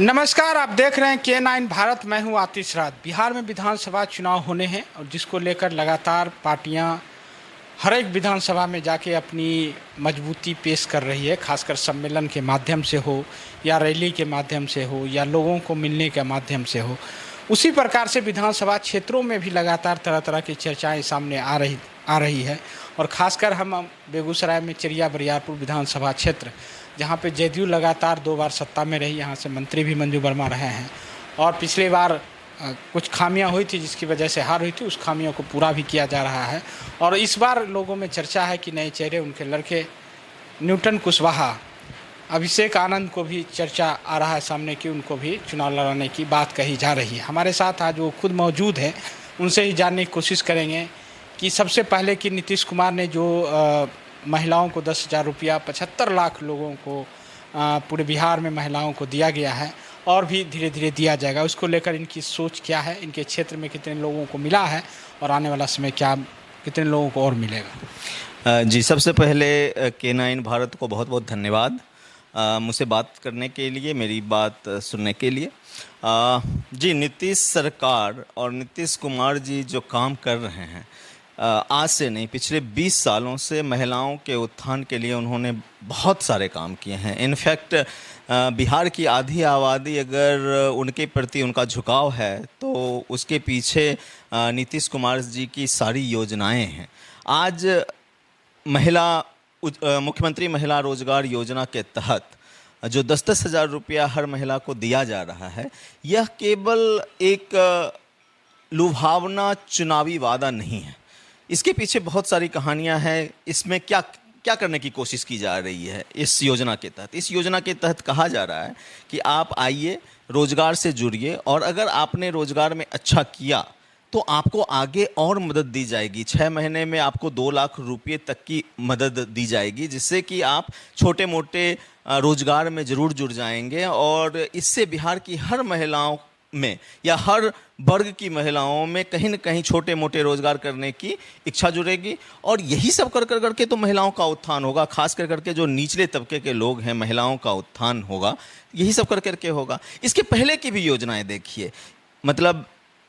नमस्कार, आप देख रहे हैं K9 भारत। मैं हूं आतिश राज। बिहार में विधानसभा चुनाव होने हैं और जिसको लेकर लगातार पार्टियां हर एक विधानसभा में जाके अपनी मजबूती पेश कर रही है, खासकर सम्मेलन के माध्यम से हो या रैली के माध्यम से हो या लोगों को मिलने के माध्यम से हो। उसी प्रकार से विधानसभा क्षेत्रों में भी लगातार तरह तरह की चर्चाएं सामने आ रही है और ख़ासकर हम बेगूसराय में चिड़िया बरियारपुर विधानसभा क्षेत्र, जहाँ पे जदयू लगातार 2 बार सत्ता में रही, यहाँ से मंत्री भी मंजू वर्मा रहे हैं और पिछली बार कुछ खामियां हुई थी जिसकी वजह से हार हुई थी, उस खामियों को पूरा भी किया जा रहा है। और इस बार लोगों में चर्चा है कि नए चेहरे, उनके लड़के न्यूटन कुशवाहा, अभिषेक आनंद को भी चर्चा आ रहा है सामने कि उनको भी चुनाव लड़ाने की बात कही जा रही है। हमारे साथ आज वो खुद मौजूद है, उनसे ही जानने की कोशिश करेंगे कि सबसे पहले कि नीतीश कुमार ने जो महिलाओं को 10,000 रुपया 75 लाख लोगों को पूरे बिहार में महिलाओं को दिया गया है और भी धीरे धीरे दिया जाएगा, उसको लेकर इनकी सोच क्या है, इनके क्षेत्र में कितने लोगों को मिला है और आने वाला समय क्या कितने लोगों को और मिलेगा। जी, सबसे पहले K9 भारत को बहुत बहुत धन्यवाद मुझसे बात करने के लिए, मेरी बात सुनने के लिए। जी, नीतीश सरकार और नीतीश कुमार जी जो काम कर रहे हैं, आज से नहीं पिछले 20 सालों से महिलाओं के उत्थान के लिए उन्होंने बहुत सारे काम किए हैं। इनफैक्ट बिहार की आधी आबादी अगर उनके प्रति उनका झुकाव है तो उसके पीछे नीतीश कुमार जी की सारी योजनाएं हैं। आज मुख्यमंत्री महिला रोजगार योजना के तहत जो 10-10 हज़ार रुपया हर महिला को दिया जा रहा है, यह केवल एक लुभावना चुनावी वादा नहीं है। इसके पीछे बहुत सारी कहानियां हैं। इसमें क्या क्या करने की कोशिश की जा रही है इस योजना के तहत। इस योजना के तहत कहा जा रहा है कि आप आइए, रोजगार से जुड़िए और अगर आपने रोजगार में अच्छा किया तो आपको आगे और मदद दी जाएगी। 6 महीने में आपको 2 लाख रुपये तक की मदद दी जाएगी, जिससे कि आप छोटे मोटे रोजगार में ज़रूर जुड़ जाएंगे और इससे बिहार की हर महिलाओं में या हर वर्ग की महिलाओं में कहीं न कहीं छोटे मोटे रोजगार करने की इच्छा जुड़ेगी। और यही सब कर करके तो महिलाओं का उत्थान होगा, खास कर करके जो निचले तबके के लोग हैं, महिलाओं का उत्थान होगा, यही सब कर करके होगा। इसके पहले की भी योजनाएं देखिए, मतलब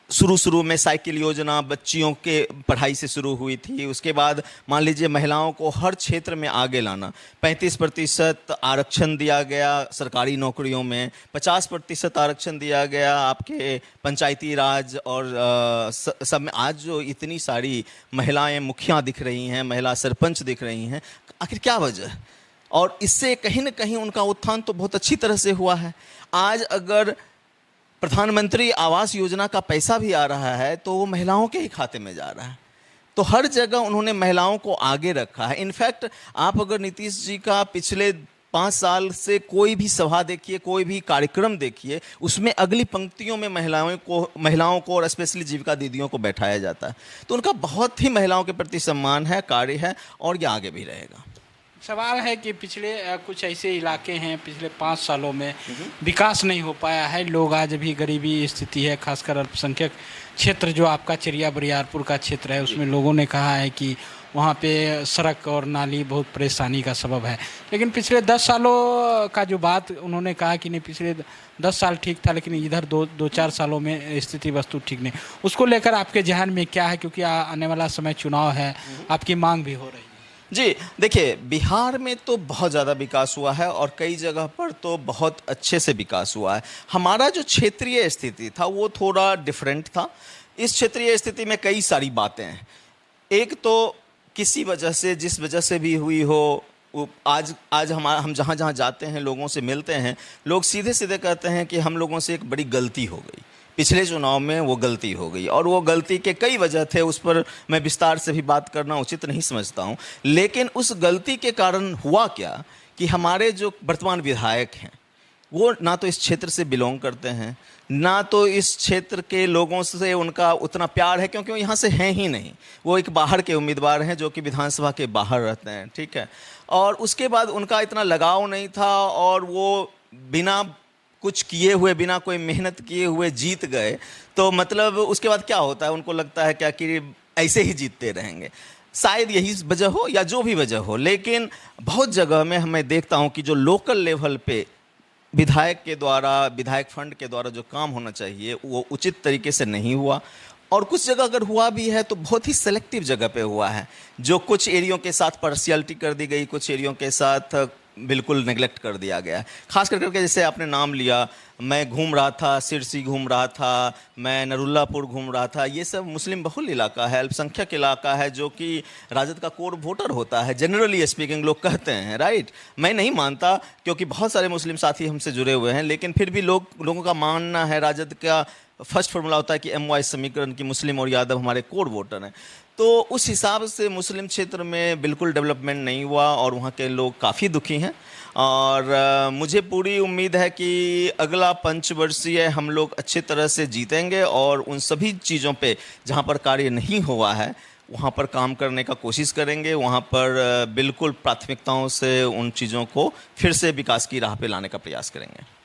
शुरू में साइकिल योजना बच्चियों के पढ़ाई से शुरू हुई थी। उसके बाद मान लीजिए महिलाओं को हर क्षेत्र में आगे लाना, 35% आरक्षण दिया गया सरकारी नौकरियों में, 50% आरक्षण दिया गया आपके पंचायती राज और सब में। आज जो इतनी सारी महिलाएं मुखिया दिख रही हैं, महिला सरपंच दिख रही हैं, आखिर क्या वजह है? और इससे कहीं ना कहीं उनका उत्थान तो बहुत अच्छी तरह से हुआ है। आज अगर प्रधानमंत्री आवास योजना का पैसा भी आ रहा है तो वो महिलाओं के ही खाते में जा रहा है। तो हर जगह उन्होंने महिलाओं को आगे रखा है। इनफैक्ट आप अगर नीतीश जी का पिछले 5 साल से कोई भी सभा देखिए, कोई भी कार्यक्रम देखिए, उसमें अगली पंक्तियों में महिलाओं को और स्पेशली जीविका दीदियों को बैठाया जाता है। तो उनका बहुत ही महिलाओं के प्रति सम्मान है, कार्य है और ये आगे भी रहेगा। सवाल है कि पिछले कुछ ऐसे इलाके हैं, पिछले 5 सालों में विकास नहीं हो पाया है, लोग आज भी गरीबी स्थिति है, खासकर अल्पसंख्यक क्षेत्र जो आपका चिड़िया बरियारपुर का क्षेत्र है, उसमें लोगों ने कहा है कि वहाँ पे सड़क और नाली बहुत परेशानी का सबब है। लेकिन पिछले 10 सालों का जो बात उन्होंने कहा कि नहीं, पिछले 10 साल ठीक था लेकिन इधर 2-4 सालों में स्थिति वस्तु ठीक नहीं, उसको लेकर आपके जहन में क्या है? क्योंकि आने वाला समय चुनाव है, आपकी मांग भी हो रही है। जी देखिए, बिहार में तो बहुत ज़्यादा विकास हुआ है और कई जगह पर तो बहुत अच्छे से विकास हुआ है। हमारा जो क्षेत्रीय स्थिति था वो थोड़ा डिफरेंट था। इस क्षेत्रीय स्थिति में कई सारी बातें हैं। एक तो किसी वजह से, जिस वजह से भी हुई हो, आज हम जहाँ जहाँ जाते हैं, लोगों से मिलते हैं, लोग सीधे सीधे कहते हैं कि हम लोगों से एक बड़ी गलती हो गई, पिछले चुनाव में वो गलती हो गई। और वो गलती के कई वजह थे, उस पर मैं विस्तार से भी बात करना उचित नहीं समझता हूँ। लेकिन उस गलती के कारण हुआ क्या कि हमारे जो वर्तमान विधायक हैं वो ना तो इस क्षेत्र से बिलोंग करते हैं, ना तो इस क्षेत्र के लोगों से उनका उतना प्यार है, क्योंकि वो यहाँ से हैं ही नहीं। वो एक बाहर के उम्मीदवार हैं जो कि विधानसभा के बाहर रहते हैं, ठीक है। और उसके बाद उनका इतना लगाव नहीं था और वो बिना कुछ किए हुए, बिना कोई मेहनत किए हुए जीत गए। तो मतलब उसके बाद क्या होता है, उनको लगता है क्या कि ऐसे ही जीतते रहेंगे। शायद यही वजह हो या जो भी वजह हो, लेकिन बहुत जगह में मैं देखता हूँ कि जो लोकल लेवल पे विधायक के द्वारा, विधायक फंड के द्वारा जो काम होना चाहिए वो उचित तरीके से नहीं हुआ, और कुछ जगह अगर हुआ भी है तो बहुत ही सेलेक्टिव जगह पे हुआ है, जो कुछ एरियो के साथ पार्शियलिटी कर दी गई, कुछ एरियो के साथ बिल्कुल नेग्लेक्ट कर दिया गया है। खास करके जैसे आपने नाम लिया, मैं घूम रहा था, सिरसी घूम रहा था, मैं नरुल्लापुर घूम रहा था, ये सब मुस्लिम बहुल इलाका है, अल्पसंख्यक इलाका है, जो कि राजद का कोर वोटर होता है, जनरली स्पीकिंग लोग कहते हैं, राइट। मैं नहीं मानता, क्योंकि बहुत सारे मुस्लिम साथी हमसे जुड़े हुए हैं, लेकिन फिर भी लोगों का मानना है, राजद का फर्स्ट फॉर्मूला होता है कि MY समीकरण की मुस्लिम और यादव हमारे कोर वोटर हैं। तो उस हिसाब से मुस्लिम क्षेत्र में बिल्कुल डेवलपमेंट नहीं हुआ और वहाँ के लोग काफ़ी दुखी हैं। और मुझे पूरी उम्मीद है कि अगला पंचवर्षीय हम लोग अच्छे तरह से जीतेंगे और उन सभी चीज़ों पे जहाँ पर कार्य नहीं हुआ है वहाँ पर काम करने का कोशिश करेंगे, वहाँ पर बिल्कुल प्राथमिकताओं से उन चीज़ों को फिर से विकास की राह पे लाने का प्रयास करेंगे।